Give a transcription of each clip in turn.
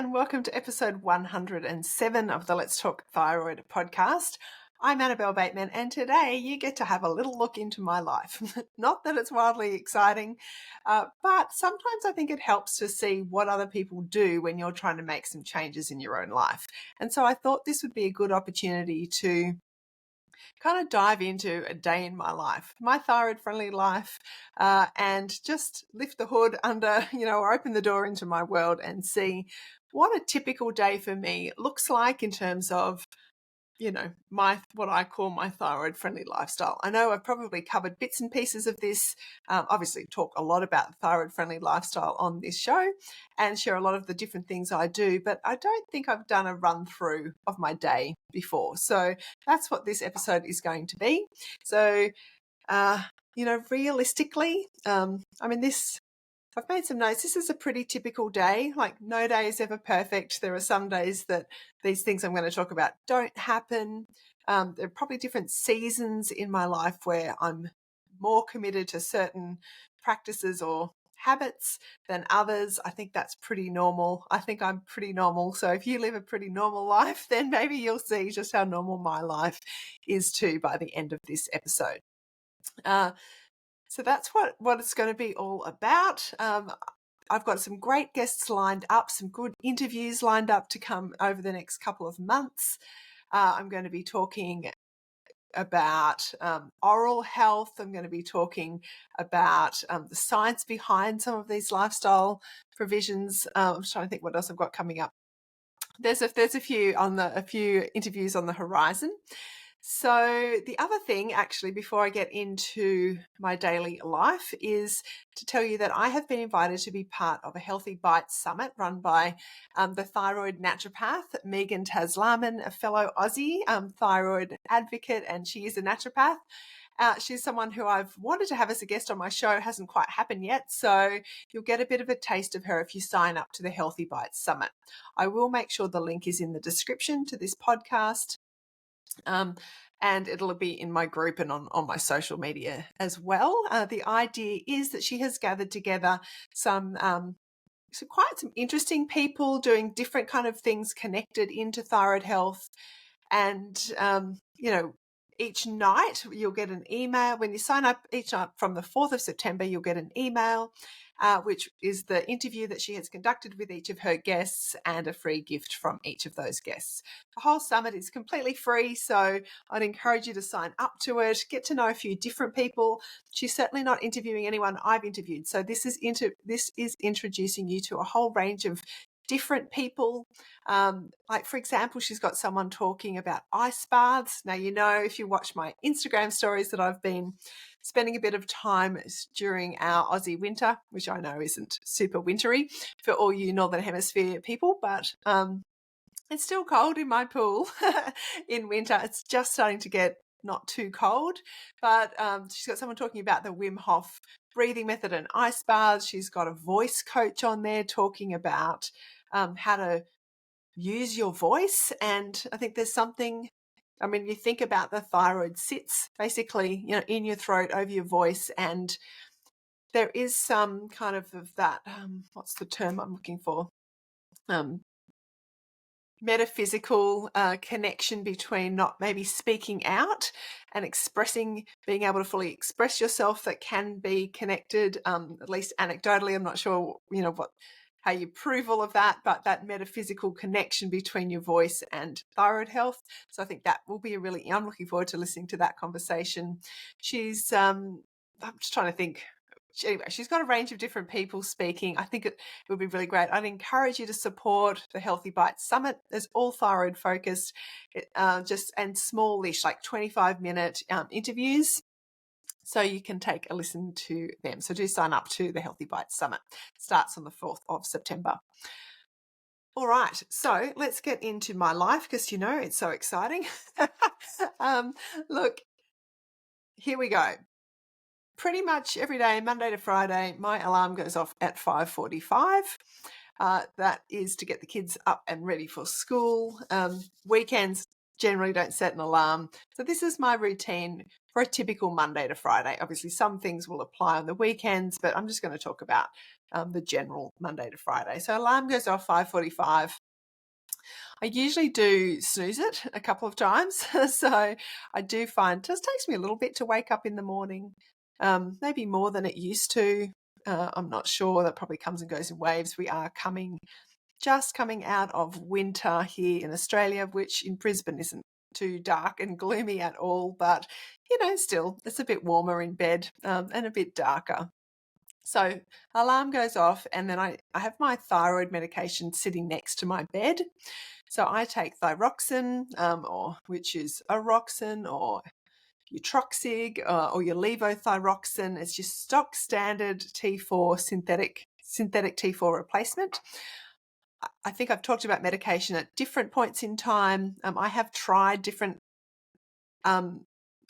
and welcome to episode 107 of the Let's Talk Thyroid podcast. I'm Annabel Bateman, and today you get to have a little look into my life. Not that it's wildly exciting, but sometimes I think it helps to see what other people do when you're trying to make some changes in your own life. And so I thought this would be a good opportunity to kind of dive into a day in my life, my thyroid-friendly life, and just lift the hood under, or open the door into my world and see what a typical day for me looks like in terms of what I call my thyroid-friendly lifestyle. I know I've probably covered bits and pieces of this, obviously talk a lot about the thyroid-friendly lifestyle on this show and share a lot of the different things I do, but I don't think I've done a run through of my day before. So that's what this episode is going to be. So, realistically, I've made some notes. This is a pretty typical day. Like, no day is ever perfect. There are some days that these things I'm going to talk about don't happen. There are probably different seasons in my life where I'm more committed to certain practices or habits than others. I think that's pretty normal. I think I'm pretty normal. So if you live a pretty normal life, then maybe you'll see just how normal my life is too by the end of this episode. So that's what it's going to be all about. I've got some great guests lined up, some good interviews lined up to come over the next couple of months. I'm going to be talking about oral health. I'm going to be talking about the science behind some of these lifestyle provisions. I'm trying to think what else I've got coming up. There's a few interviews on the horizon. So the other thing, actually, before I get into my daily life, is to tell you that I have been invited to be part of a Healthy Bites Summit run by the thyroid naturopath, Megan Taslaman, a fellow Aussie thyroid advocate, and she is a naturopath. She's someone who I've wanted to have as a guest on my show. It hasn't quite happened yet, so you'll get a bit of a taste of her if you sign up to the Healthy Bites Summit. I will make sure the link is in the description to this podcast. And it'll be in my group and on my social media as well. The idea is that she has gathered together some interesting people doing different kind of things connected into thyroid health. And, each night you'll get an email. When you sign up each night from the 4th of September, you'll get an email, which is the interview that she has conducted with each of her guests and a free gift from each of those guests. The whole summit is completely free, so I'd encourage you to sign up to it, get to know a few different people. She's certainly not interviewing anyone I've interviewed, so this is introducing you to a whole range of different people. Like, for example, she's got someone talking about ice baths. Now, if you watch my Instagram stories, that I've been spending a bit of time during our Aussie winter, which I know isn't super wintry for all you Northern Hemisphere people, but it's still cold in my pool in winter. It's just starting to get not too cold, but she's got someone talking about the Wim Hof breathing method and ice baths. She's got a voice coach on there talking about how to use your voice. And I think there's something, you think about the thyroid sits basically, in your throat over your voice. And there is some kind of that, what's the term I'm looking for? Metaphysical connection between not maybe speaking out and being able to fully express yourself that can be connected, at least anecdotally. I'm not sure, how you prove all of that, but that metaphysical connection between your voice and thyroid health. So I think that will be I'm looking forward to listening to that conversation. She's, I'm just trying to think. Anyway, she's got a range of different people speaking. I think it would be really great. I'd encourage you to support the Healthy Bites Summit. It's all thyroid focused, and smallish, like 25-minute interviews. So you can take a listen to them. So do sign up to the Healthy Bites Summit. It starts on the 4th of September. All right, so let's get into my life because, it's so exciting. Look, here we go. Pretty much every day, Monday to Friday, my alarm goes off at 5:45. That is to get the kids up and ready for school. Weekends, generally don't set an alarm. So this is my routine for a typical Monday to Friday. Obviously, some things will apply on the weekends, but I'm just going to talk about the general Monday to Friday. So alarm goes off 5:45. I usually do snooze it a couple of times. So I do find it just takes me a little bit to wake up in the morning, maybe more than it used to. I'm not sure. That probably comes and goes in waves. We are just coming out of winter here in Australia, which in Brisbane isn't too dark and gloomy at all. But, still, it's a bit warmer in bed and a bit darker. So alarm goes off, and then I have my thyroid medication sitting next to my bed. So I take thyroxine, which is Oroxin or Utroxig, or your levothyroxine. It's just stock standard T4 synthetic T4 replacement. I think I've talked about medication at different points in time. I have tried different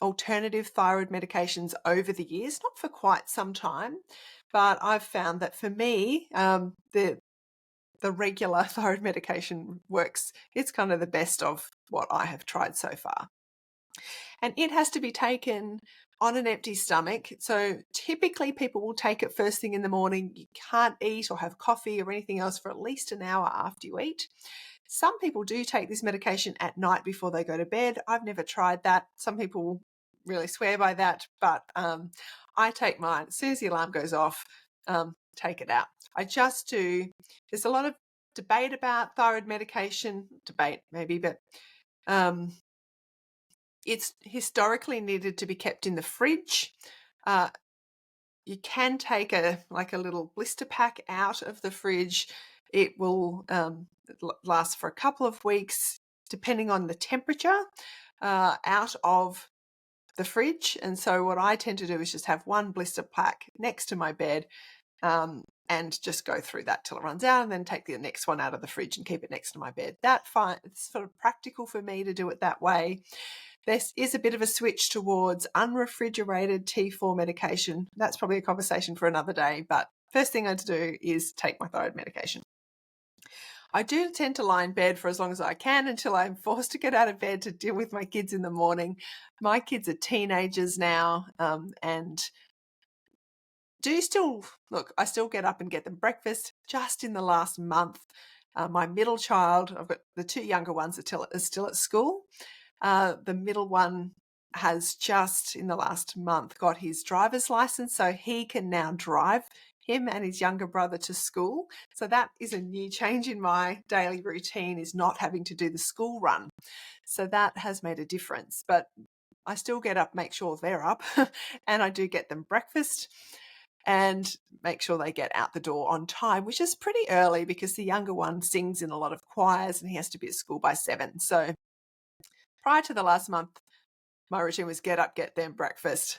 alternative thyroid medications over the years, not for quite some time, but I've found that for me, the regular thyroid medication works. It's kind of the best of what I have tried so far. And it has to be taken on an empty stomach. So typically people will take it first thing in the morning. You can't eat or have coffee or anything else for at least an hour after you eat. Some people do take this medication at night before they go to bed. I've never tried that. Some people really swear by that, but I take mine as soon as the alarm goes off, take it out. I just do. There's a lot of debate about thyroid medication, but it's historically needed to be kept in the fridge. You can take a little blister pack out of the fridge. It will last for a couple of weeks, depending on the temperature, out of the fridge. And so what I tend to do is just have one blister pack next to my bed, and just go through that till it runs out, and then take the next one out of the fridge and keep it next to my bed. It's sort of practical for me to do it that way. This is a bit of a switch towards unrefrigerated T4 medication. That's probably a conversation for another day, but first thing I have to do is take my thyroid medication. I do tend to lie in bed for as long as I can until I'm forced to get out of bed to deal with my kids in the morning. My kids are teenagers now, and I still get up and get them breakfast. Just in the last month, my middle child, I've got the two younger ones that are still at school. The middle one has just in the last month got his driver's license, so he can now drive him and his younger brother to school. So that is a new change in my daily routine, is not having to do the school run. So that has made a difference. But I still get up, make sure they're up, and I do get them breakfast and make sure they get out the door on time, which is pretty early because the younger one sings in a lot of choirs and he has to be at school by 7. So prior to the last month, my routine was get up, get them breakfast,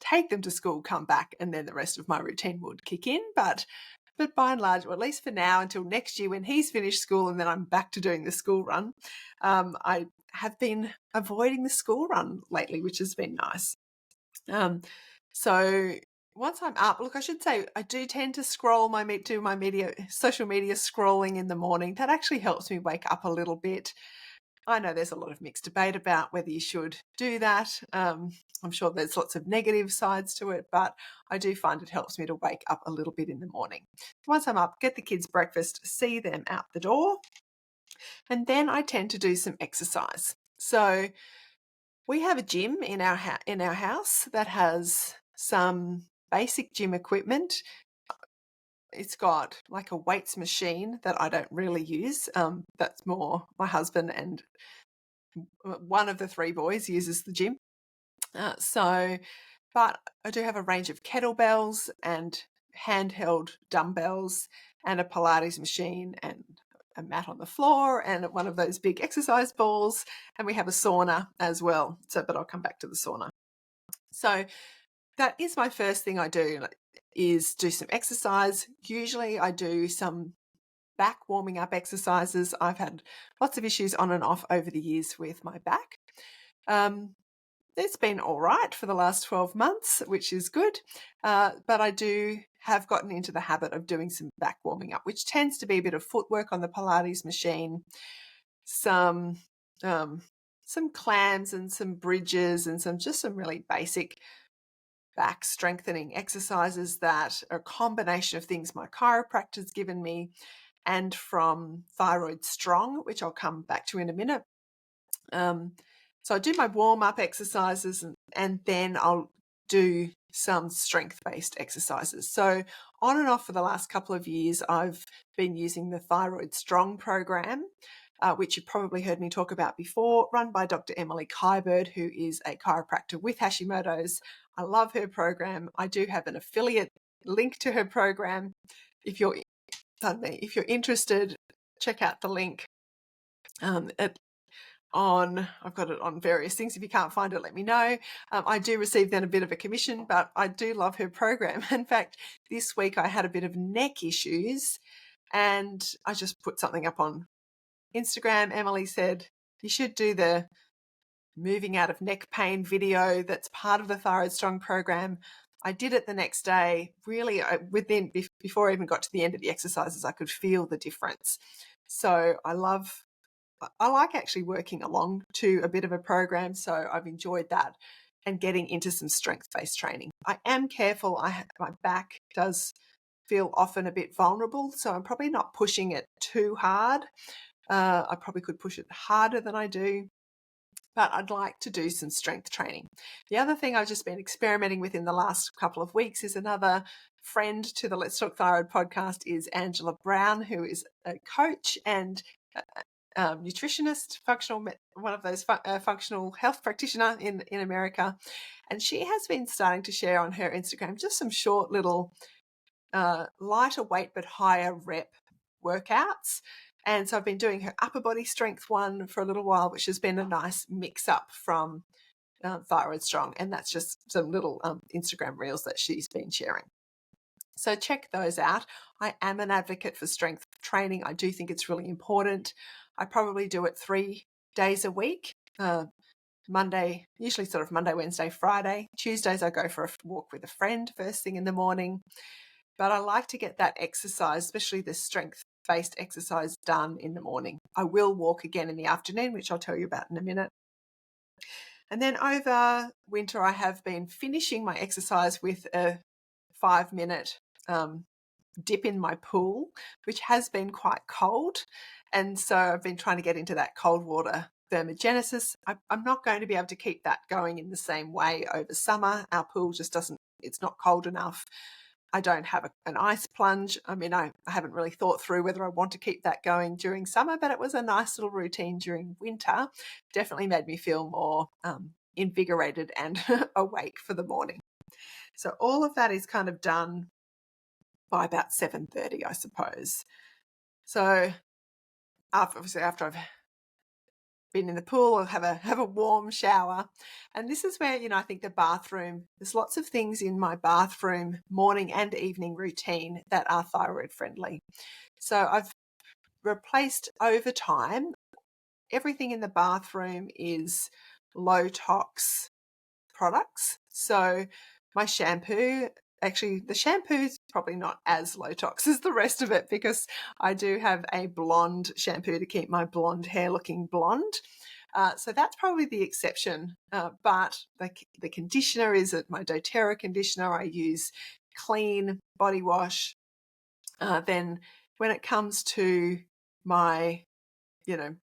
take them to school, come back, and then the rest of my routine would kick in. But by and large, or at least for now, until next year when he's finished school and then I'm back to doing the school run, I have been avoiding the school run lately, which has been nice. So once I'm up, I should say I do tend to scroll social media scrolling in the morning. That actually helps me wake up a little bit. I know there's a lot of mixed debate about whether you should do that. I'm sure there's lots of negative sides to it, but I do find it helps me to wake up a little bit in the morning. Once I'm up, get the kids breakfast, see them out the door, and then I tend to do some exercise. So we have a gym in our house that has some basic gym equipment. It's got like a weights machine that I don't really use. That's more my husband and one of the 3 boys uses the gym. But I do have a range of kettlebells and handheld dumbbells and a Pilates machine and a mat on the floor and one of those big exercise balls. And we have a sauna as well. But I'll come back to the sauna. So that is my first thing I do, is do some exercise. Usually I do some back warming up exercises. I've had lots of issues on and off over the years with my back. It's been all right for the last 12 months, which is good. But I have gotten into the habit of doing some back warming up, which tends to be a bit of footwork on the Pilates machine, some some clams and some bridges and some really basic back strengthening exercises that are a combination of things my chiropractor's given me and from Thyroid Strong, which I'll come back to in a minute. So I do my warm-up exercises and then I'll do some strength-based exercises. So on and off for the last couple of years, I've been using the Thyroid Strong program, which you've probably heard me talk about before, run by Dr. Emily Kybird, who is a chiropractor with Hashimoto's. I love her program. I do have an affiliate link to her program. If you're interested, check out the link. I've got it on various things. If you can't find it, let me know. I do receive then a bit of a commission, but I do love her program. In fact, this week I had a bit of neck issues and I just put something up on Instagram. Emily said, you should do the moving out of neck pain video that's part of the Thyroid Strong program. I did it the next day. Really, before I even got to the end of the exercises, I could feel the difference. So I like actually working along to a bit of a program, so I've enjoyed that and getting into some strength-based training. I am careful. My back does feel often a bit vulnerable, so I'm probably not pushing it too hard. I probably could push it harder than I do, but I'd like to do some strength training. The other thing I've just been experimenting with in the last couple of weeks is another friend to the Let's Talk Thyroid podcast is Angela Brown, who is a coach and nutritionist, one of those functional health practitioner in America. And she has been starting to share on her Instagram just some short little lighter weight but higher rep workouts. And so I've been doing her upper body strength one for a little while, which has been a nice mix up from Thyroid Strong. And that's just some little Instagram reels that she's been sharing. So check those out. I am an advocate for strength training. I do think it's really important. I probably do it 3 days a week. Usually sort of Monday, Wednesday, Friday. Tuesdays I go for a walk with a friend first thing in the morning. But I like to get that exercise, especially the strength-based exercise, done in the morning. I will walk again in the afternoon, which I'll tell you about in a minute. And then over winter, I have been finishing my exercise with a 5-minute dip in my pool, which has been quite cold. And so I've been trying to get into that cold water thermogenesis. I'm not going to be able to keep that going in the same way over summer. Our pool just it's not cold enough. I don't have an ice plunge. I mean, I haven't really thought through whether I want to keep that going during summer, but it was a nice little routine during winter. Definitely made me feel more invigorated and awake for the morning. So all of that is kind of done by about 7:30, I suppose. So obviously after I've been in the pool, I'll have a warm shower. And this is where, I think the bathroom, there's lots of things in my bathroom morning and evening routine that are thyroid friendly. So I've replaced over time, everything in the bathroom is low tox products. So my shampoo, actually the shampoo is probably not as low tox as the rest of it because I do have a blonde shampoo to keep my blonde hair looking blonde. So that's probably the exception. But the conditioner is my doTERRA conditioner. I use clean body wash. Then when it comes to my,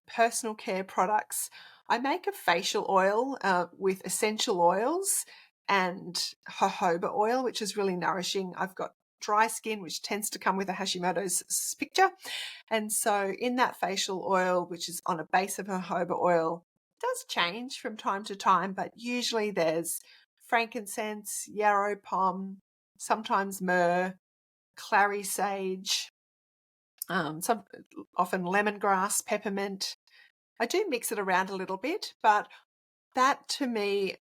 personal care products, I make a facial oil with essential oils and jojoba oil, which is really nourishing. I've got dry skin, which tends to come with a Hashimoto's picture. And so in that facial oil, which is on a base of jojoba oil, does change from time to time, but usually there's frankincense, yarrow pom, sometimes myrrh, clary sage, often lemongrass, peppermint. I do mix it around a little bit, but that to me,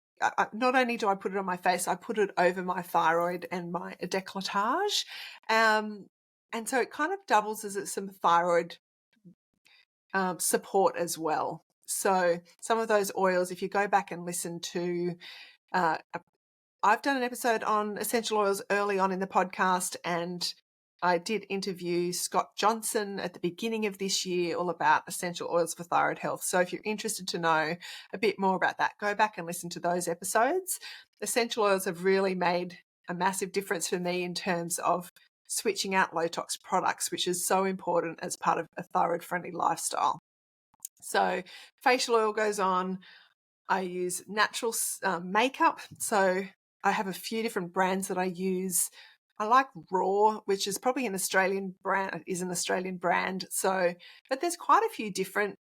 not only do I put it on my face, I put it over my thyroid and my décolletage. And so it kind of doubles as some thyroid support as well. So some of those oils, if you go back and listen to, I've done an episode on essential oils early on in the podcast, and I did interview Scott Johnson at the beginning of this year all about essential oils for thyroid health. So if you're interested to know a bit more about that, go back and listen to those episodes. Essential oils have really made a massive difference for me in terms of switching out low tox products, which is so important as part of a thyroid-friendly lifestyle. So facial oil goes on. I use natural makeup. So I have a few different brands that I use. I like Raw, which is probably an Australian brand. So, but there's quite a few different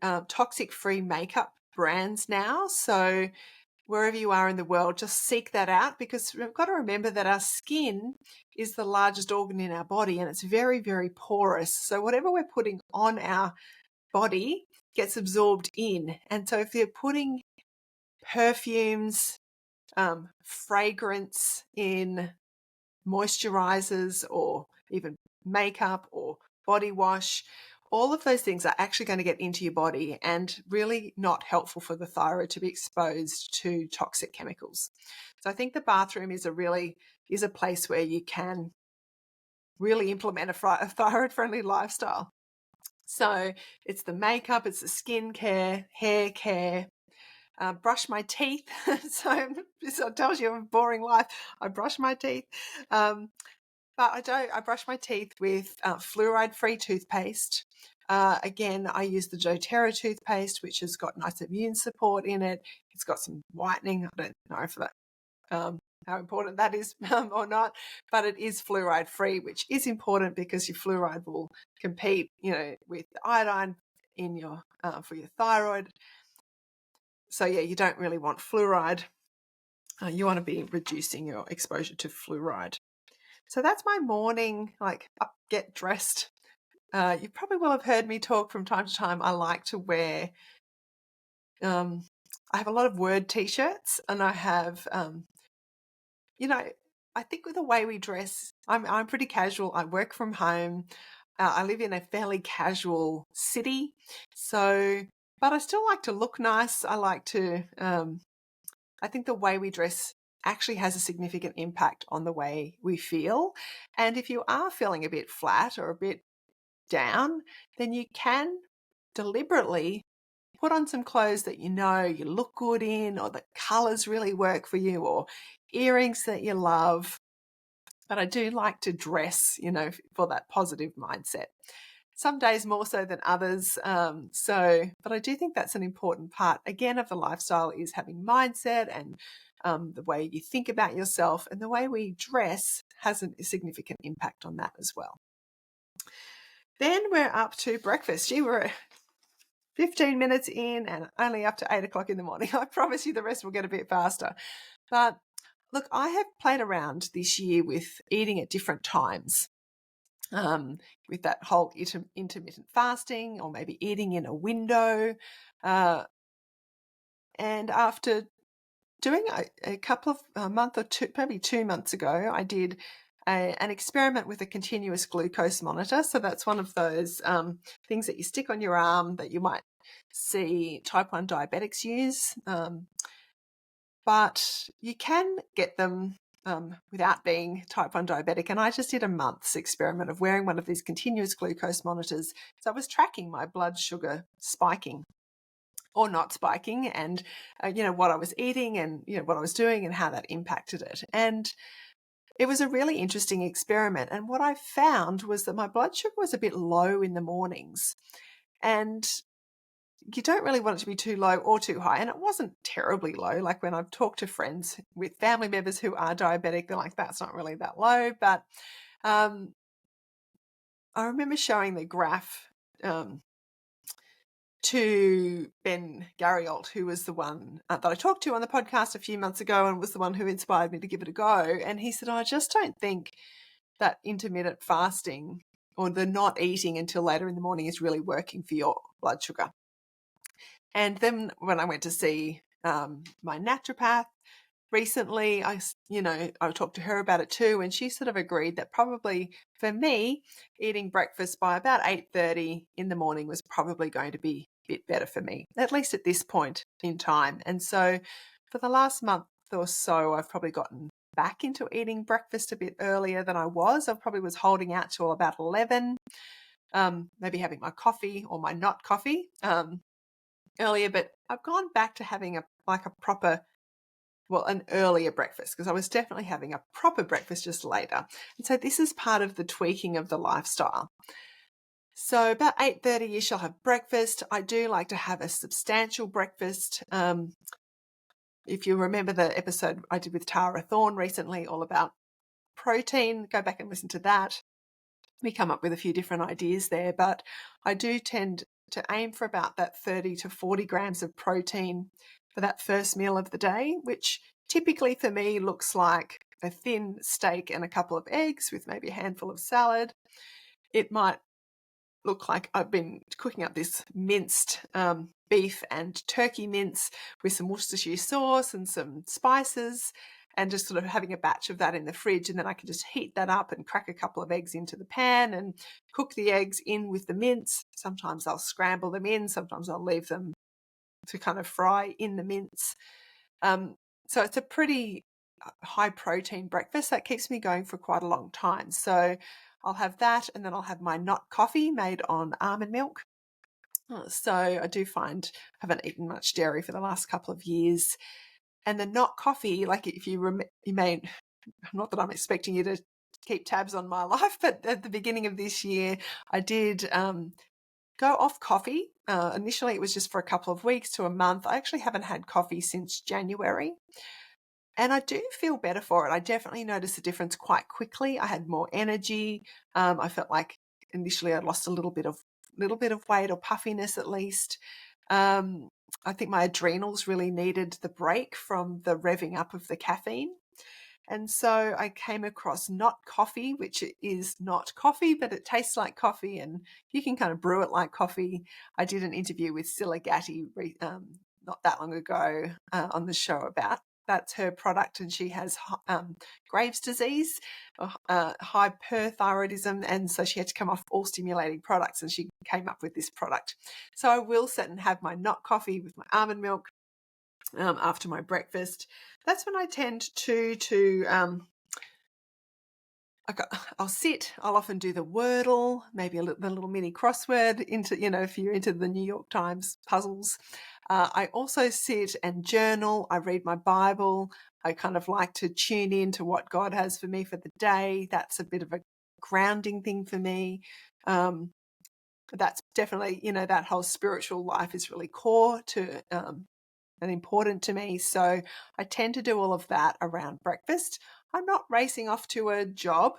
toxic-free makeup brands now. So wherever you are in the world, just seek that out, because we've got to remember that our skin is the largest organ in our body and it's very, very porous. So whatever we're putting on our body gets absorbed in. And so if you're putting perfumes, fragrance in moisturizers or even makeup or body wash, all of those things are actually going to get into your body and really not helpful for the thyroid to be exposed to toxic chemicals. So I think the bathroom is a place where you can really implement a thyroid-friendly lifestyle. So it's the makeup, it's the skincare, hair care, brush my teeth. So this tells you a boring life. I brush my teeth. But I don't. I brush my teeth with fluoride-free toothpaste. Again, I use the doTERRA toothpaste, which has got nice immune support in it. It's got some whitening. I don't know if that how important that is or not, but it is fluoride-free, which is important because your fluoride will compete, with the iodine in your for your thyroid. So yeah, you don't really want fluoride. You want to be reducing your exposure to fluoride. So that's my morning, get dressed. You probably will have heard me talk from time to time. I like to wear, I have a lot of word t-shirts, and I have, I think with the way we dress, I'm pretty casual. I work from home. I live in a fairly casual city. So, but I still like to look nice. I like to, I think the way we dress actually has a significant impact on the way we feel. And if you are feeling a bit flat or a bit down, then you can deliberately put on some clothes that you look good in, or the colors really work for you, or earrings that you love. But I do like to dress, for that positive mindset. Some days more so than others. But I do think that's an important part, again, of the lifestyle, is having mindset and the way you think about yourself, and the way we dress has a significant impact on that as well. Then we're up to breakfast. We're 15 minutes in and only up to 8 o'clock in the morning. I promise you the rest will get a bit faster. But look, I have played around this year with eating at different times, with that whole intermittent fasting, or maybe eating in a window. And after doing a couple of a month or two, maybe 2 months ago, I did an experiment with a continuous glucose monitor. So that's one of those things that you stick on your arm that you might see type 1 diabetics use. But you can get them without being type 1 diabetic. And I just did a month's experiment of wearing one of these continuous glucose monitors. So I was tracking my blood sugar spiking or not spiking, and what I was eating, and what I was doing, and how that impacted it. And it was a really interesting experiment. And what I found was that my blood sugar was a bit low in the mornings, and you don't really want it to be too low or too high. And it wasn't terribly low. Like when I've talked to friends with family members who are diabetic, they're like, that's not really that low. But I remember showing the graph to Ben Garriolt, who was the one that I talked to on the podcast a few months ago, and was the one who inspired me to give it a go. And he said, I just don't think that intermittent fasting, or the not eating until later in the morning, is really working for your blood sugar. And then when I went to see my naturopath recently, I talked to her about it too, and she sort of agreed that probably for me, eating breakfast by about 8:30 in the morning was probably going to be a bit better for me, at least at this point in time. And so for the last month or so, I've probably gotten back into eating breakfast a bit earlier than I was. I probably was holding out till about 11, maybe having my coffee or my not coffee earlier, but I've gone back to having an earlier breakfast, because I was definitely having a proper breakfast just later. And so this is part of the tweaking of the lifestyle. So about 8:30ish, I'll have breakfast. I do like to have a substantial breakfast. If you remember the episode I did with Tara Thorne recently, all about protein, go back and listen to that. We come up with a few different ideas there, but I do tend to aim for about that 30 to 40 grams of protein for that first meal of the day, which typically for me looks like a thin steak and a couple of eggs with maybe a handful of salad. It might look like I've been cooking up this minced beef and turkey mince with some Worcestershire sauce and some spices, and just sort of having a batch of that in the fridge. And then I can just heat that up and crack a couple of eggs into the pan and cook the eggs in with the mince. Sometimes I'll scramble them in, sometimes I'll leave them to kind of fry in the mince. So it's a pretty high protein breakfast that keeps me going for quite a long time. So I'll have that, and then I'll have my not coffee made on almond milk. So I do find I haven't eaten much dairy for the last couple of years. And the not coffee, like if you may, not that I'm expecting you to keep tabs on my life, but at the beginning of this year, I did go off coffee. Initially, it was just for a couple of weeks to a month. I actually haven't had coffee since January. And I do feel better for it. I definitely noticed a difference quite quickly. I had more energy. I felt like initially I lost a little bit of weight, or puffiness at least. I think my adrenals really needed the break from the revving up of the caffeine. And so I came across not coffee, which is not coffee, but it tastes like coffee, and you can kind of brew it like coffee. I did an interview with Scylla Gatti not that long ago on the show about that's her product, and she has Graves' disease, hyperthyroidism, and so she had to come off all stimulating products, and she came up with this product. So I will sit and have my not coffee with my almond milk after my breakfast. That's when I tend to I'll sit. I'll often do the Wordle, maybe the little mini crossword into, if you're into the New York Times puzzles. I also sit and journal. I read my Bible. I kind of like to tune in to what God has for me for the day. That's a bit of a grounding thing for me. That's definitely, that whole spiritual life is really core to and important to me. So I tend to do all of that around breakfast. I'm not racing off to a job.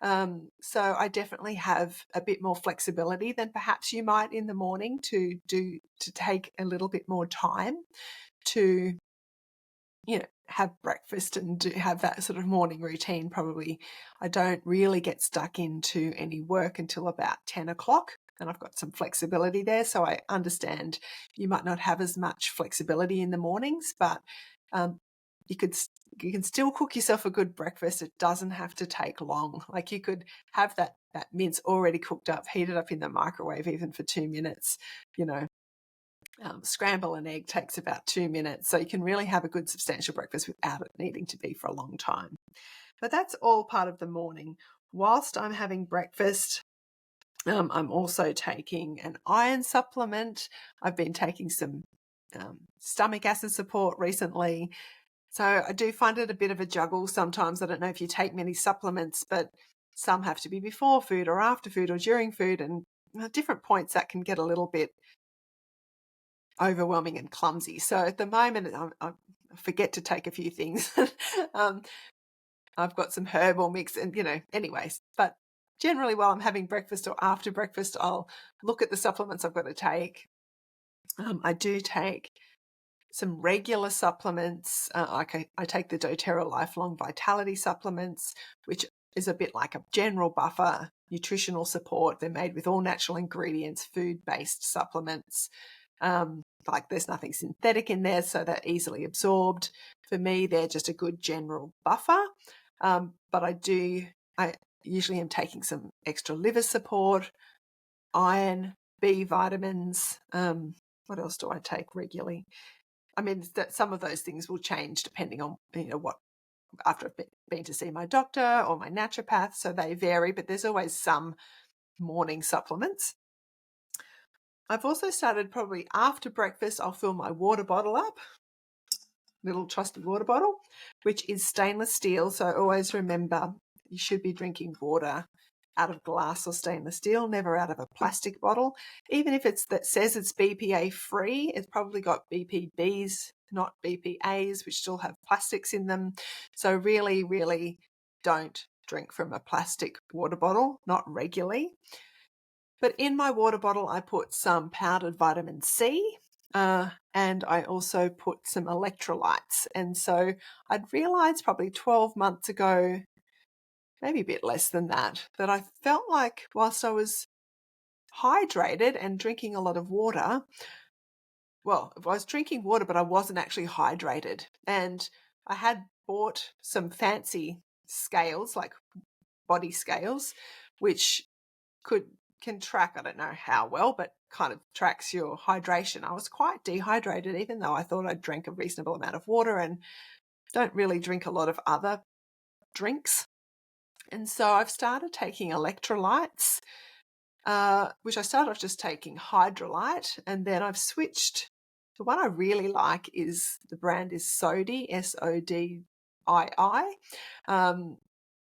So I definitely have a bit more flexibility than perhaps you might in the morning to take a little bit more time to, have breakfast and have that sort of morning routine. Probably I don't really get stuck into any work until about 10 o'clock. And I've got some flexibility there. So I understand you might not have as much flexibility in the mornings, but you can still cook yourself a good breakfast. It doesn't have to take long. Like you could have that mince already cooked up, heated up in the microwave even for 2 minutes. Scramble an egg takes about 2 minutes. So you can really have a good substantial breakfast without it needing to be for a long time. But that's all part of the morning. Whilst I'm having breakfast, I'm also taking an iron supplement. I've been taking some stomach acid support recently. So I do find it a bit of a juggle sometimes. I don't know if you take many supplements, but some have to be before food or after food or during food. And at different points that can get a little bit overwhelming and clumsy. So at the moment, I forget to take a few things. I've got some herbal mix and, anyways. But generally while I'm having breakfast or after breakfast, I'll look at the supplements I've got to take. I do take some regular supplements. I take the doTERRA Lifelong Vitality supplements, which is a bit like a general buffer, nutritional support. They're made with all natural ingredients, food-based supplements. Like there's nothing synthetic in there, so they're easily absorbed. For me, they're just a good general buffer. But I usually am taking some extra liver support, iron, B vitamins. What else do I take regularly? I mean, some of those things will change depending on what after I've been to see my doctor or my naturopath, so they vary, but there's always some morning supplements. I've also started probably after breakfast, I'll fill my water bottle up, little trusty water bottle, which is stainless steel. So always remember you should be drinking water out of glass or stainless steel, never out of a plastic bottle. Even if that says it's BPA free, it's probably got BPBs, not BPAs, which still have plastics in them. So really, really don't drink from a plastic water bottle, not regularly. But in my water bottle, I put some powdered vitamin C, and I also put some electrolytes. And so I'd realized probably 12 months ago, maybe a bit less than that I felt like whilst I was hydrated and drinking a lot of water, well, I was drinking water, but I wasn't actually hydrated. And I had bought some fancy scales, like body scales, which can track, I don't know how well, but kind of tracks your hydration. I was quite dehydrated, even though I thought I drank a reasonable amount of water and don't really drink a lot of other drinks. And so I've started taking electrolytes, which I started off just taking Hydrolyte, and then I've switched. The one I really like is the brand is Sodii, Sodii.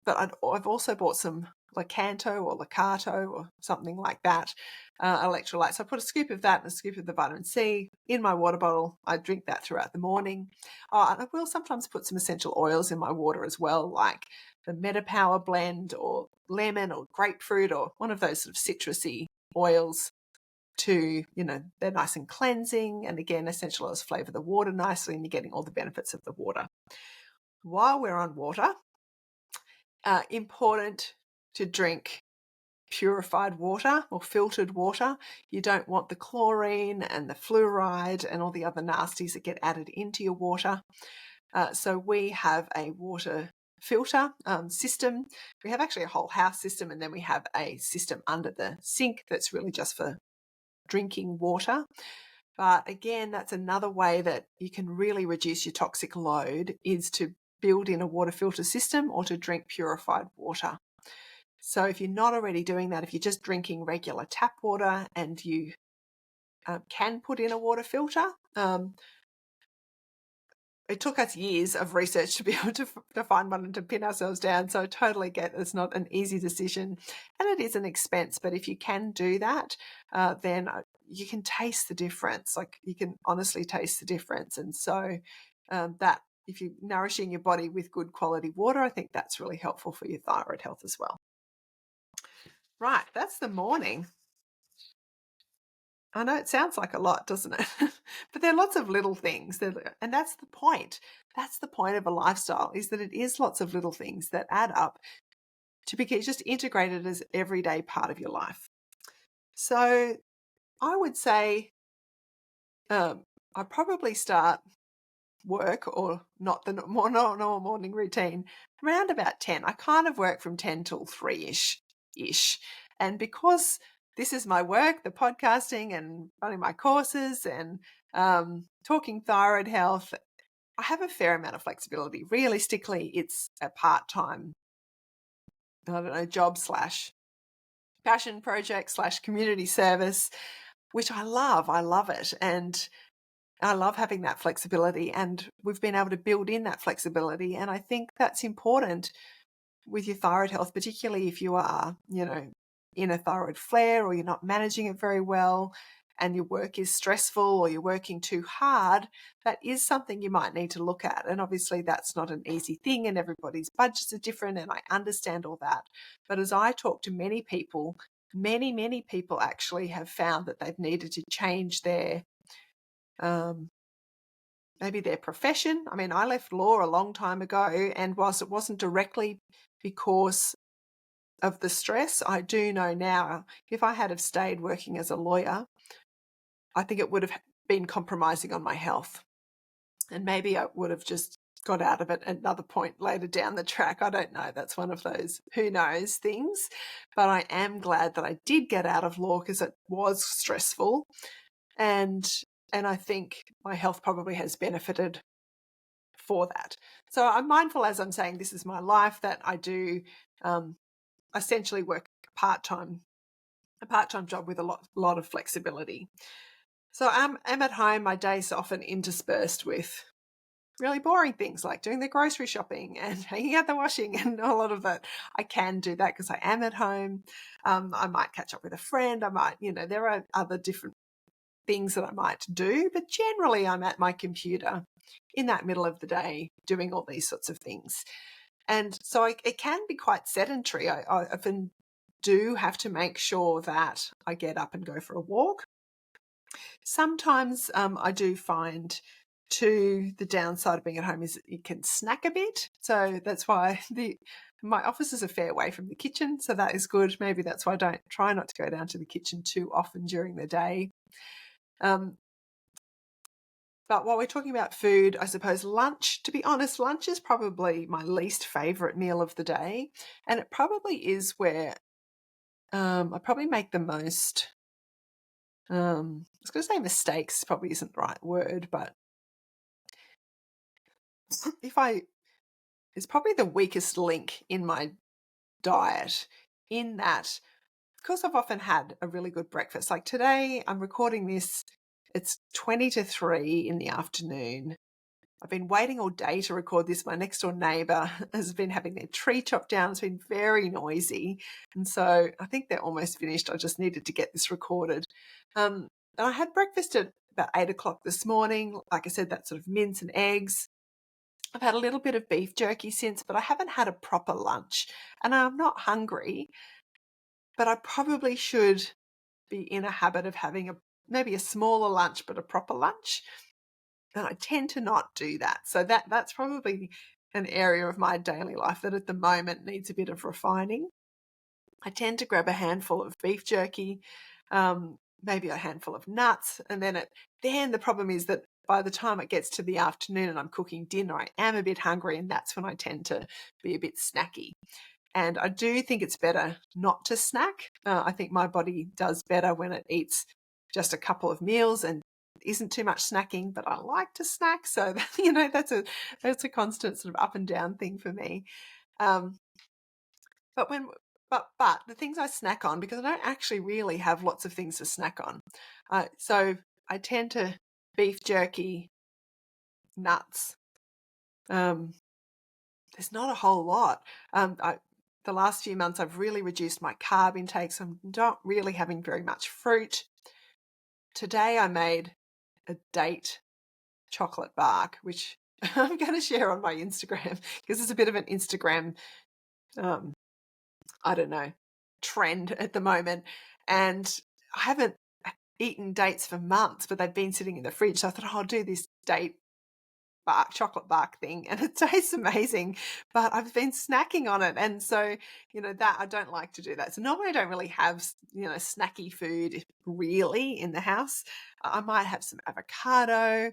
But I've also bought some Lakanto or Lakato or something like that, electrolytes. So I put a scoop of that and a scoop of the vitamin C in my water bottle. I drink that throughout the morning. And I will sometimes put some essential oils in my water as well, like the MetaPower blend or lemon or grapefruit or one of those sort of citrusy oils to, they're nice and cleansing. And again, essential oils flavor the water nicely and you're getting all the benefits of the water. While we're on water, important to drink purified water or filtered water. You don't want the chlorine and the fluoride and all the other nasties that get added into your water. So we have a water filter system. We have actually a whole house system, and then we have a system under the sink that's really just for drinking water. But again, that's another way that you can really reduce your toxic load, is to build in a water filter system or to drink purified water. So if you're not already doing that, if you're just drinking regular tap water and you can put in a water filter, it took us years of research to be able to find one and to pin ourselves down. So I totally get it's not an easy decision and it is an expense. But if you can do that, then you can taste the difference. Like you can honestly taste the difference. And so that if you're nourishing your body with good quality water, I think that's really helpful for your thyroid health as well. Right, that's the morning. I know it sounds like a lot, doesn't it? But there are lots of little things, and that's the point. That's the point of a lifestyle, is that it is lots of little things that add up to be just integrated as everyday part of your life. So I would say I probably start work or not the normal morning routine around about 10. I kind of work from 10 till 3-ish. And because this is my work, the podcasting and running my courses and talking thyroid health, I have a fair amount of flexibility. Realistically, it's a part-time, job / passion project / community service, which I love. I love it. And I love having that flexibility, and we've been able to build in that flexibility. And I think that's important with your thyroid health, particularly if you are, in a thyroid flare or you're not managing it very well and your work is stressful or you're working too hard. That is something you might need to look at. And obviously that's not an easy thing and everybody's budgets are different, and I understand all that. But as I talk to many people, many people actually have found that they've needed to change their maybe their profession. I mean, I left law a long time ago, and whilst it wasn't directly because of the stress, I do know now if I had have stayed working as a lawyer, I think it would have been compromising on my health. And maybe I would have just got out of it at another point later down the track. I don't know. That's one of those who knows things. But I am glad that I did get out of law because it was stressful. And I think my health probably has benefited for that. So I'm mindful as I'm saying this is my life that I do essentially work a part-time job with a lot of flexibility. So I'm at home. My day's often interspersed with really boring things like doing the grocery shopping and hanging out the washing and a lot of that. I can do that because I am at home. I might catch up with a friend. I might, there are other different things that I might do, but generally I'm at my computer in that middle of the day doing all these sorts of things. And so it can be quite sedentary. I often do have to make sure that I get up and go for a walk. Sometimes I do find too the downside of being at home is you can snack a bit. So that's why my office is a fair way from the kitchen. So that is good. Maybe that's why I don't try not to go down to the kitchen too often during the day. But while we're talking about food, I suppose lunch, to be honest, lunch is probably my least favourite meal of the day. And it probably is where I probably make the most, I was going to say mistakes probably isn't the right word, but it's probably the weakest link in my diet in that because I've often had a really good breakfast. Like today, I'm recording this, it's 20 to 3 in the afternoon. I've been waiting all day to record this. My next door neighbour has been having their tree chopped down. It's been very noisy. And so I think they're almost finished. I just needed to get this recorded. And I had breakfast at about 8 o'clock this morning. Like I said, that sort of mince and eggs. I've had a little bit of beef jerky since, but I haven't had a proper lunch. And I'm not hungry, but I probably should be in a habit of having maybe a smaller lunch, but a proper lunch. And I tend to not do that. So that's probably an area of my daily life that at the moment needs a bit of refining. I tend to grab a handful of beef jerky, maybe a handful of nuts, and then the problem is that by the time it gets to the afternoon and I'm cooking dinner, I am a bit hungry, and that's when I tend to be a bit snacky. And I do think it's better not to snack. I think my body does better when it eats just a couple of meals and isn't too much snacking, but I like to snack. So, that's a constant sort of up and down thing for me. But the things I snack on, because I don't actually really have lots of things to snack on. So I tend to beef jerky, nuts. There's not a whole lot. The last few months I've really reduced my carb intake, so I'm not really having very much fruit. Today I made a date chocolate bark, which I'm going to share on my Instagram because it's a bit of an Instagram, trend at the moment. And I haven't eaten dates for months, but they've been sitting in the fridge. So I thought, I'll do this date chocolate bark thing, and it tastes amazing, but I've been snacking on it. And so, that I don't like to do that. So normally I don't really have, snacky food really in the house. I might have some avocado.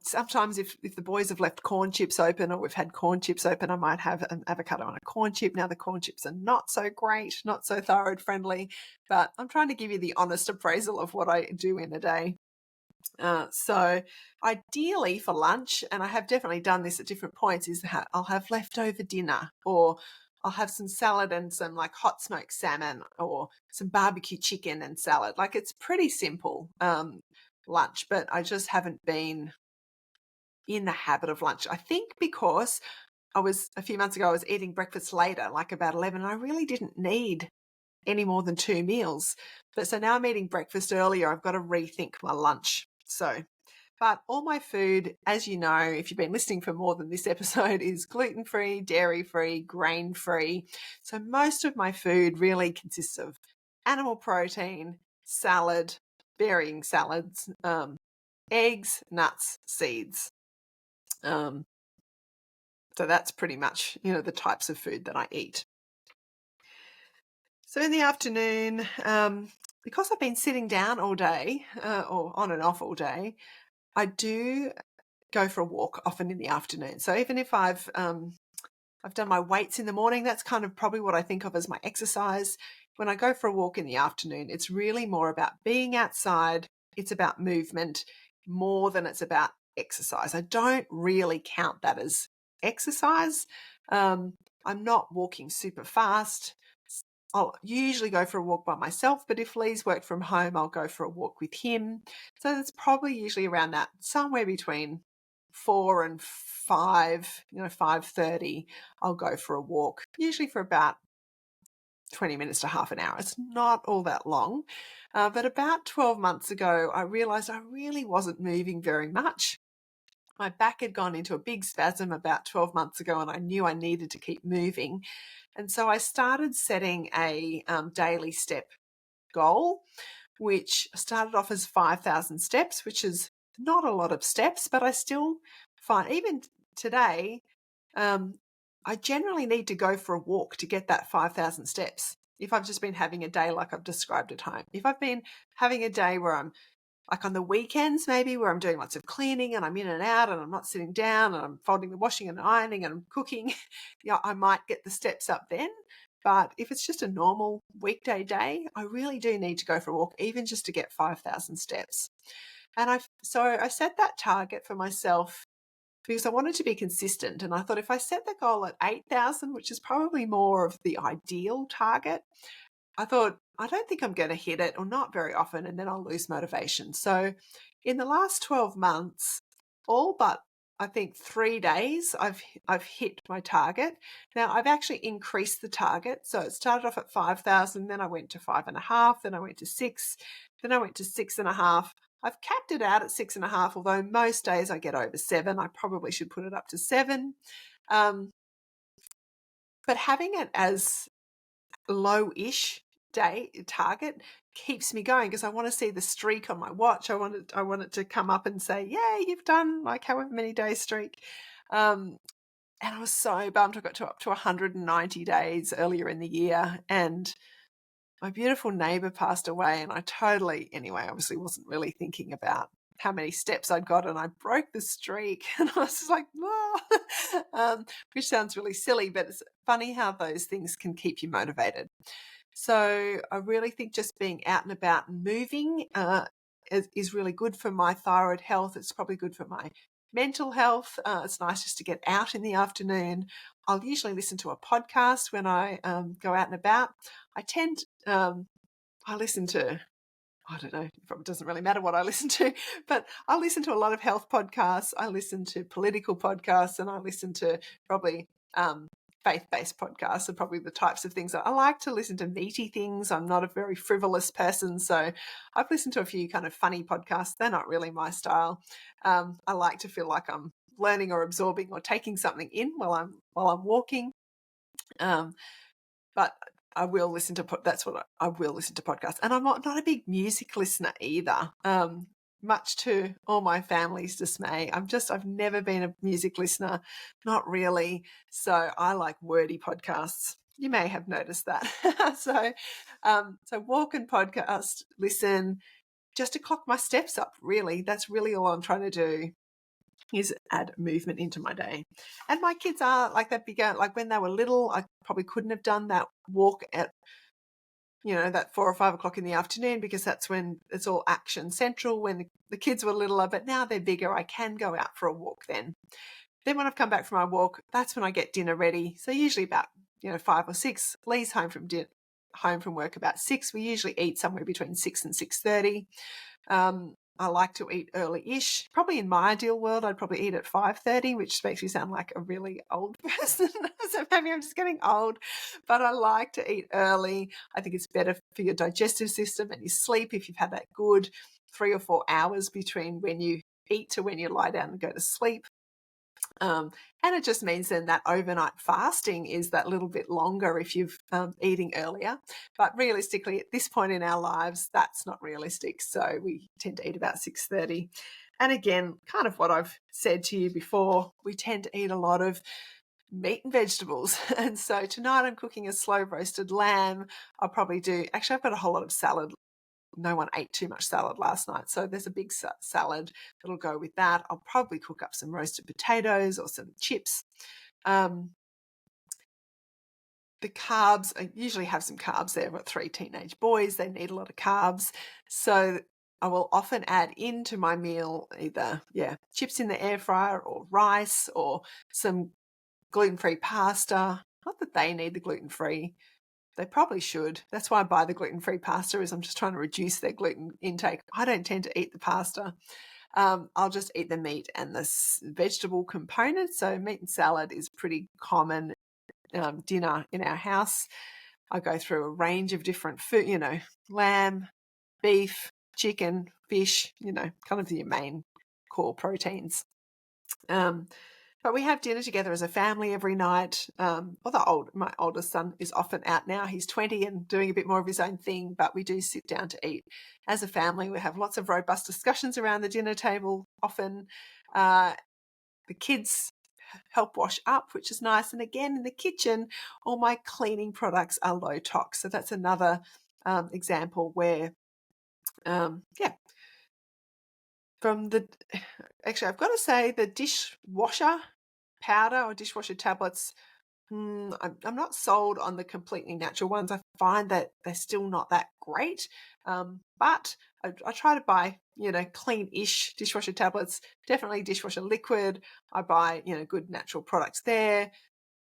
Sometimes if the boys have left corn chips open or we've had corn chips open, I might have an avocado and a corn chip. Now the corn chips are not so great, not so thyroid friendly, but I'm trying to give you the honest appraisal of what I do in a day. So ideally for lunch, and I have definitely done this at different points, is I'll have leftover dinner, or I'll have some salad and some like hot smoked salmon or some barbecue chicken and salad. Like it's pretty simple lunch, but I just haven't been in the habit of lunch. I think because a few months ago, I was eating breakfast later, like about 11, and I really didn't need any more than 2 meals. But so now I'm eating breakfast earlier. I've got to rethink my lunch. But all my food, as you know, if you've been listening for more than this episode, is gluten-free, dairy-free, grain-free. So most of my food really consists of animal protein, salad, varying salads, eggs, nuts, seeds. So that's pretty much, the types of food that I eat. So in the afternoon, because I've been sitting down all day, or on and off all day, I do go for a walk often in the afternoon. So even if I've done my weights in the morning, that's kind of probably what I think of as my exercise. When I go for a walk in the afternoon, it's really more about being outside. It's about movement more than it's about exercise. I don't really count that as exercise. I'm not walking super fast. I'll usually go for a walk by myself, but if Lee's worked from home, I'll go for a walk with him. So it's probably usually around that, somewhere between 4 and 5, 5:30, I'll go for a walk, usually for about 20 minutes to half an hour. It's not all that long. But about 12 months ago, I realized I really wasn't moving very much. My back had gone into a big spasm about 12 months ago, and I knew I needed to keep moving. And so I started setting a daily step goal, which started off as 5,000 steps, which is not a lot of steps, but I still find, even today, I generally need to go for a walk to get that 5,000 steps. If I've just been having a day like I've described at home, if I've been having a day where I'm like on the weekends, maybe where I'm doing lots of cleaning and I'm in and out and I'm not sitting down and I'm folding the washing and ironing and I'm cooking, I might get the steps up then. But if it's just a normal weekday day, I really do need to go for a walk, even just to get 5,000 steps. And I set that target for myself because I wanted to be consistent. And I thought if I set the goal at 8,000, which is probably more of the ideal target, I thought, I don't think I'm going to hit it, or not very often, and then I'll lose motivation. So in the last 12 months, all but I think 3 days, I've hit my target. Now I've actually increased the target. So it started off at 5,000, then I went to 5.5, then I went to 6, then I went to 6.5. I've capped it out at 6.5, although most days I get over 7. I probably should put it up to 7. But having it as low-ish day target keeps me going because I want to see the streak on my watch. I want it to come up and say, "Yeah, you've done like however many days streak." And I was so bummed. I got up to 190 days earlier in the year, and my beautiful neighbor passed away, and I obviously wasn't really thinking about how many steps I'd got, and I broke the streak, and I was just like, which sounds really silly, but it's funny how those things can keep you motivated. So I really think just being out and about and moving is really good for my thyroid health. It's probably good for my mental health. It's nice just to get out in the afternoon. I'll usually listen to a podcast when I go out and about. I listen to, I don't know, it probably doesn't really matter what I listen to, but I listen to a lot of health podcasts. I listen to political podcasts, and I listen to probably faith-based podcasts are probably the types of things I like to listen to. Meaty things. I'm not a very frivolous person, so I've listened to a few kind of funny podcasts. They're not really my style. I like to feel like I'm learning or absorbing or taking something in while I'm walking. But I will listen to I will listen to podcasts, and I'm not a big music listener either. Much to all my family's dismay. I've never been a music listener, not really. So I like wordy podcasts. You may have noticed that. So walk and podcast, listen, just to clock my steps up, really. That's really all I'm trying to do, is add movement into my day. And my kids are like that bigger, like when they were little, I probably couldn't have done that walk at that 4 or 5 o'clock in the afternoon, because that's when it's all action central, when the kids were littler. But now they're bigger, I can go out for a walk then. Then when I've come back from my walk, that's when I get dinner ready. So usually about 5 or 6. Lee's home from work about 6. We usually eat somewhere between 6 and 6:30. I like to eat early-ish. Probably in my ideal world, I'd probably eat at 5:30, which makes me sound like a really old person. So maybe I'm just getting old, but I like to eat early. I think it's better for your digestive system and your sleep if you've had that good 3 or 4 hours between when you eat to when you lie down and go to sleep. And it just means then that overnight fasting is that little bit longer if you've eating earlier. But realistically, at this point in our lives, that's not realistic. So we tend to eat about 6:30. And again, kind of what I've said to you before, we tend to eat a lot of meat and vegetables. And so tonight I'm cooking a slow roasted lamb. I've got a whole lot of salad. No one ate too much salad last night, so there's a big salad that'll go with that. I'll probably cook up some roasted potatoes or some chips. The carbs, I usually have some carbs there. I've got 3 teenage boys. They need a lot of carbs. So I will often add into my meal either, chips in the air fryer or rice or some gluten-free pasta. Not that they need the gluten-free. They probably should. That's why I buy the gluten-free pasta, is I'm just trying to reduce their gluten intake. I don't tend to eat the pasta. I'll just eat the meat and the vegetable component. So meat and salad is pretty common dinner in our house. I go through a range of different food, lamb, beef, chicken, fish, kind of the main core proteins. But we have dinner together as a family every night. My oldest son is often out now. He's 20 and doing a bit more of his own thing, but we do sit down to eat as a family. We have lots of robust discussions around the dinner table. Often the kids help wash up, which is nice. And again, in the kitchen, all my cleaning products are low tox. So that's another example where, actually, I've got to say the dishwasher powder or dishwasher tablets, I'm not sold on the completely natural ones. I find that they're still not that great. But I try to buy, clean-ish dishwasher tablets, definitely dishwasher liquid. I buy, good natural products there.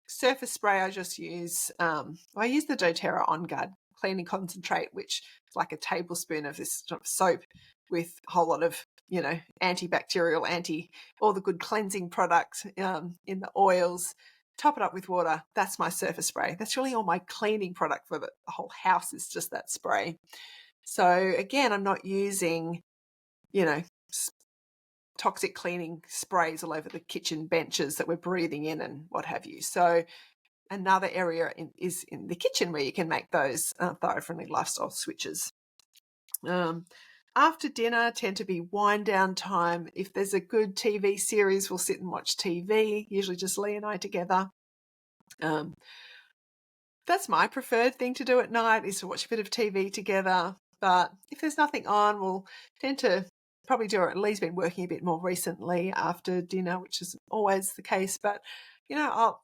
Surface spray, I just use, I use the doTERRA On Guard cleaning concentrate, which is like a tablespoon of this sort of soap with a whole lot of, antibacterial, all the good cleansing products in the oils. Top it up with water. That's my surface spray. That's really all my cleaning product for the whole house, is just that spray. So again, I'm not using, toxic cleaning sprays all over the kitchen benches that we're breathing in and what have you. So another area is in the kitchen where you can make those thyroid-friendly lifestyle switches. After dinner tend to be wind down time. If there's a good TV series, we'll sit and watch TV, usually just Lee and I together. That's my preferred thing to do at night, is to watch a bit of TV together. But if there's nothing on, we'll tend to probably do, or Lee's been working a bit more recently after dinner, which isn't always the case. But,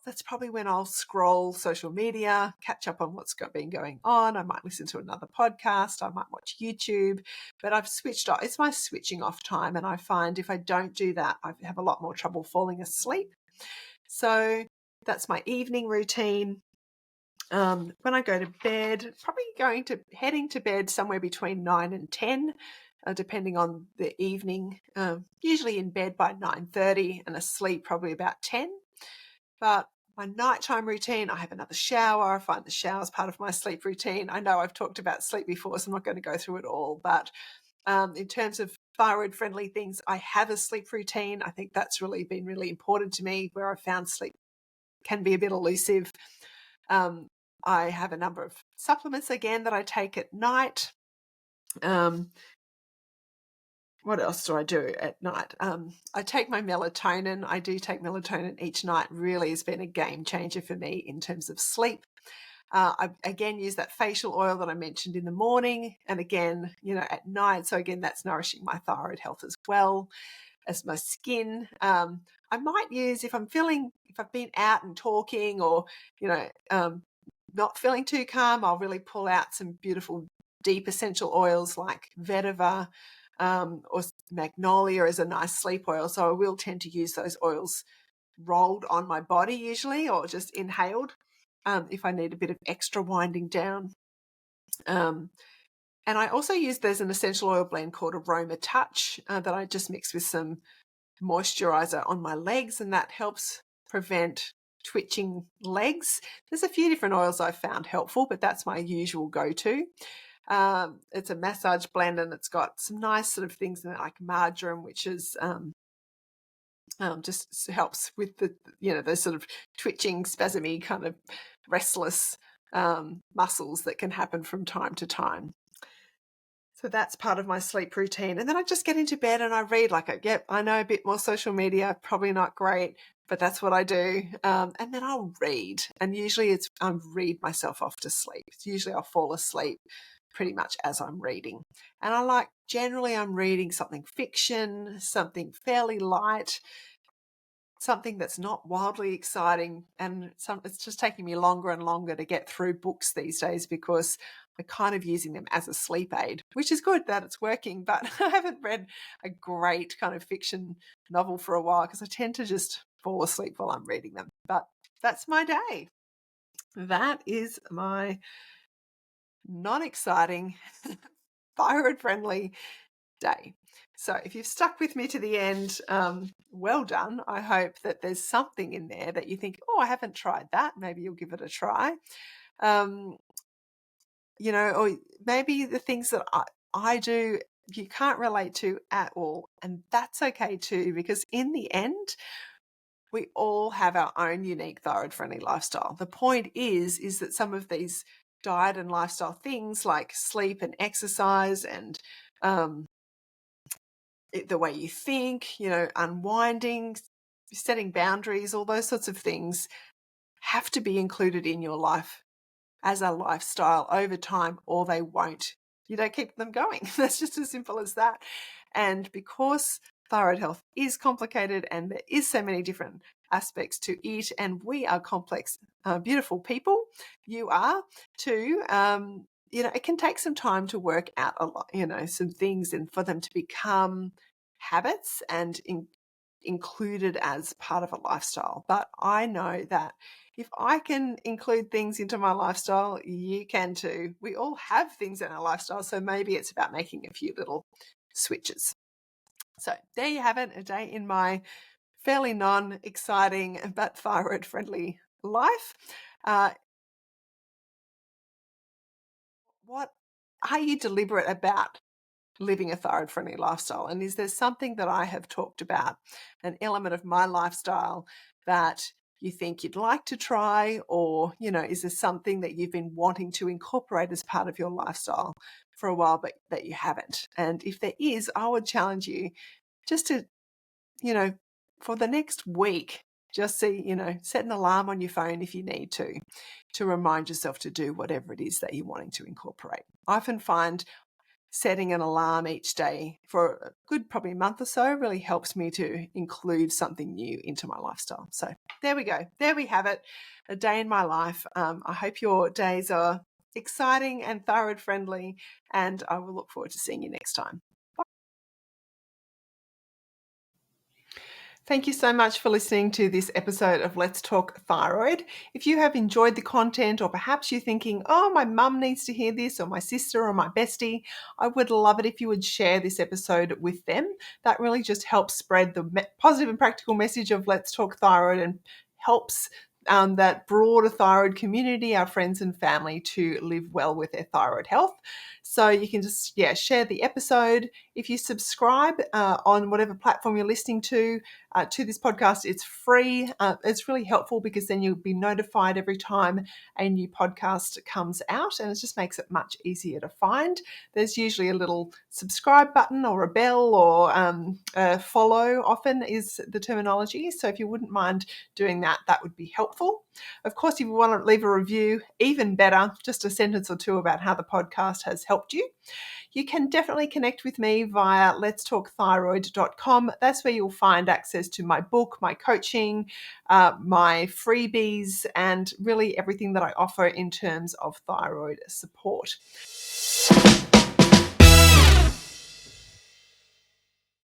that's probably when I'll scroll social media, catch up on what's been going on. I might listen to another podcast. I might watch YouTube. But I've switched off. It's my switching off time. And I find if I don't do that, I have a lot more trouble falling asleep. So that's my evening routine. When I go to bed, probably heading to bed somewhere between 9 and 10, depending on the evening. Usually in bed by 9:30 and asleep probably about 10. But my nighttime routine, I have another shower. I find the shower is part of my sleep routine. I know I've talked about sleep before, so I'm not going to go through it all. But in terms of thyroid-friendly things, I have a sleep routine. I think that's really been really important to me, where I found sleep can be a bit elusive. I have a number of supplements, again, that I take at night. What else do I do at night? I take my melatonin. I do take melatonin each night. Really has been a game changer for me in terms of sleep. I again use that facial oil that I mentioned in the morning, and again, at night. So again, that's nourishing my thyroid health as well as my skin. I might use, if I've been out and talking, or not feeling too calm, I'll really pull out some beautiful deep essential oils like vetiver, or magnolia is a nice sleep oil. So I will tend to use those oils rolled on my body usually, or just inhaled if I need a bit of extra winding down. And I also there's an essential oil blend called Aroma Touch that I just mix with some moisturizer on my legs, and that helps prevent twitching legs. There's a few different oils I've found helpful, but that's my usual go-to. It's a massage blend, and it's got some nice sort of things in it, like marjoram, which is just helps with the those sort of twitching, spasmy, kind of restless muscles that can happen from time to time. So that's part of my sleep routine. And then I just get into bed and I read. I know a bit more social media, probably not great, but that's what I do. And then I'll read. And usually I read myself off to sleep. Usually I'll fall asleep pretty much as I'm reading. And generally I'm reading something fiction, something fairly light, something that's not wildly exciting. And it's just taking me longer and longer to get through books these days, because we're kind of using them as a sleep aid, which is good that it's working. But I haven't read a great kind of fiction novel for a while because I tend to just fall asleep while I'm reading them. But that's my day. That is my non-exciting, thyroid-friendly day. So if you've stuck with me to the end, well done. I hope that there's something in there that you think, oh, I haven't tried that. Maybe you'll give it a try. Or maybe the things that I do, you can't relate to at all. And that's okay too, because in the end, we all have our own unique thyroid-friendly lifestyle. The point is that some of these diet and lifestyle things like sleep and exercise and the way you think, unwinding, setting boundaries, all those sorts of things have to be included in your life as a lifestyle over time, or they won't. You don't keep them going. That's just as simple as that. And because thyroid health is complicated and there is so many different aspects to it, and we are complex, beautiful people, you are too, it can take some time to work out a lot, some things, and for them to become habits and included as part of a lifestyle. But I know that if I can include things into my lifestyle, you can too. We all have things in our lifestyle, so maybe it's about making a few little switches. So there you have it, a day in my fairly non-exciting but thyroid-friendly life. What are you deliberate about living a thyroid-friendly lifestyle? And is there something that I have talked about, an element of my lifestyle that you think you'd like to try? Or, is there something that you've been wanting to incorporate as part of your lifestyle for a while, but that you haven't? And if there is, I would challenge you just to, for the next week, just set an alarm on your phone if you need to remind yourself to do whatever it is that you're wanting to incorporate. I often find setting an alarm each day for a good probably month or so really helps me to include something new into my lifestyle. So there we go. There we have it. A day in my life. I hope your days are exciting and thyroid friendly, and I will look forward to seeing you next time. Bye. Thank you so much for listening to this episode of Let's Talk Thyroid. If you have enjoyed the content, or perhaps you're thinking, oh, my mum needs to hear this, or my sister or my bestie, I would love it if you would share this episode with them. That really just helps spread the positive and practical message of Let's Talk Thyroid, and helps that broader thyroid community, our friends and family, to live well with their thyroid health. So you can just, share the episode. If you subscribe on whatever platform you're listening to this podcast, it's free. It's really helpful because then you'll be notified every time a new podcast comes out, and it just makes it much easier to find. There's usually a little subscribe button or a bell, or follow often is the terminology. So if you wouldn't mind doing that, that would be helpful. Of course, if you want to leave a review, even better, just a sentence or two about how the podcast has helped you. You can definitely connect with me via letstalkthyroid.com. That's where you'll find access to my book, my coaching, my freebies, and really everything that I offer in terms of thyroid support.